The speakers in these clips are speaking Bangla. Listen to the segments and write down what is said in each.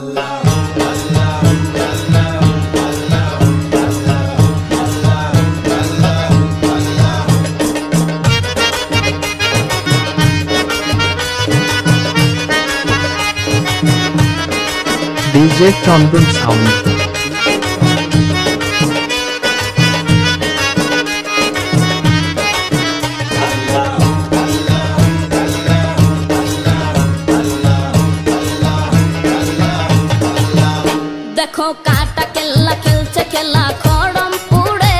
DJ Chondon Sound. देखो काटा केला खेलছে খেলা খড়ম পুড়ে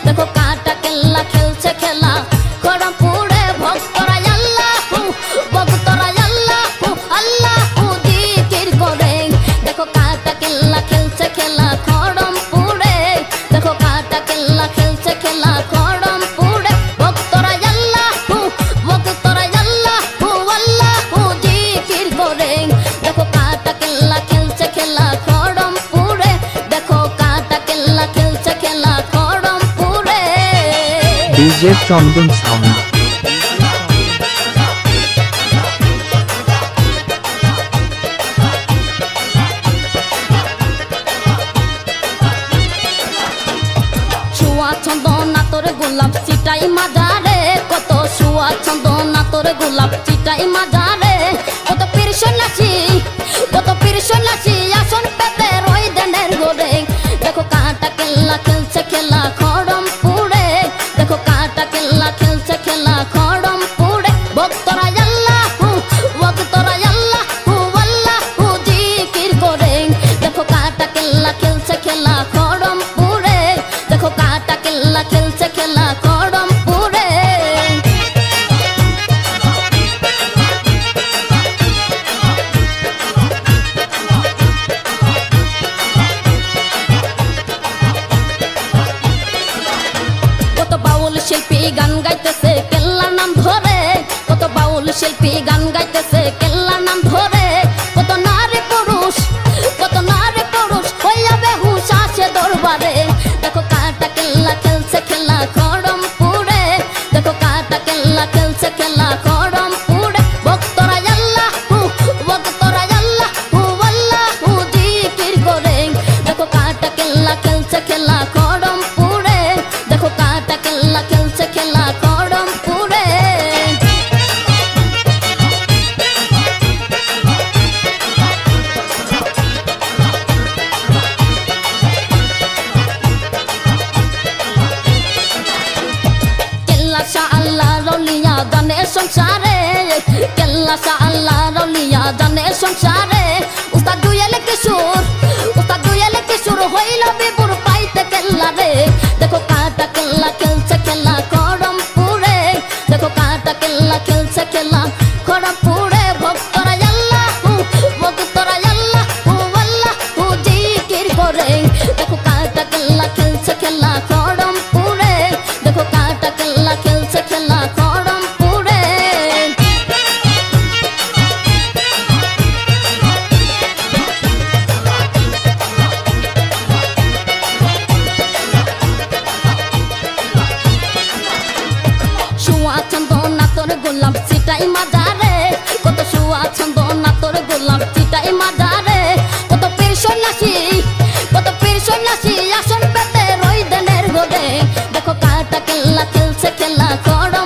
দেখো কাটা কেলা খেলছে খেলা খড়ম পুড়ে ভক্তরা আল্লাহু ভক্তরা আল্লাহু আল্লাহু জিকির করে দেখো কাটা কেলা খেলছে খেলা খড়ম পুড়ে দেখো কাটা কেলা খেলছে খেলা খড়ম পুড়ে ভক্তরা আল্লাহু আল্লাহু জিকির করে দেখো কাটা কেলা খেলছে খেলা খড়ম DJ Chondon Sound. শুয়া চন্দনা তোর গোলাপ চিটাই মাজারে কত শুয়া চন্দনা তোর গোলাপ চিটাই মাজারে কত পীর সন্ন্যাসী আসন পেতে রই দেনের গোরে দেখো কাটা কেল্লা খেলছে খেলা খড়ম পুড়ে দেখো কাটা কেল্লা খেলছে খেলা খড়ম পুড়ে ভক্তরা আল্লাহু জিকির করে দেখো কাটা কেল্লা খেলছে খেলা খড়ম পুড়ে দেখো কাটা কেল্লা খেলছে খেলা খড়ম পুড়ে কত বাউল শিল্পী গান গাইতেছে কেল্লার নাম ধরে কত বাউল শিল্পী গান গাইতেছে কেল্লার নাম ধরে কত নারী পুরুষ হইয়া বেহুশ আসে দরবারে দেখো কাটা কেল্লা খেলছে খেলা খড়ম পুড়ে দেখো কাটা কেল্লা খেলছে খেলা খড়ম পুড়ে ভক্তরা আল্লাহু জিকির করে দেখো কাটা কেল্লা খেলছে খেলা খড়ম পুড়ে দেখো কাটা কেল্লা খেলছে খেলা খড়ম পুড়ে কেল্লা শাহ আল্লাহ রলিয়া জানে সংসারে কেল্লা শাহ আল্লাহ রলিয়া জানে সংসারে উস্তাদ দুয়েল কিশোর হইল বিপুর পাইতে কেল্লা রে দেখো কাটা কেল্লা খেলছে খেলা খড়ম পুড়ে দেখো কাটা কেল্লা খেলছে খেলা খড়ম পুড়ে ভক্তরা আল্লাহু জিকির করে দেখো কাটা কেল্লা খেলছে খেলা খড়ম পুড়ে দেখো কাটা কেল্লা খেলছে খেলা খড়ম পুড়ে শুয়া চন্দনা তোর গোলাপ চিটাই মাজারে কত শুয়া চন্দনা তোর গোলাপ চিটাই মাজারে কত পীর সন্ন্যাসী আসন পেতে রই দেনের গোরে দেখো কাটা কেল্লা খেলছে খেলা খড়ম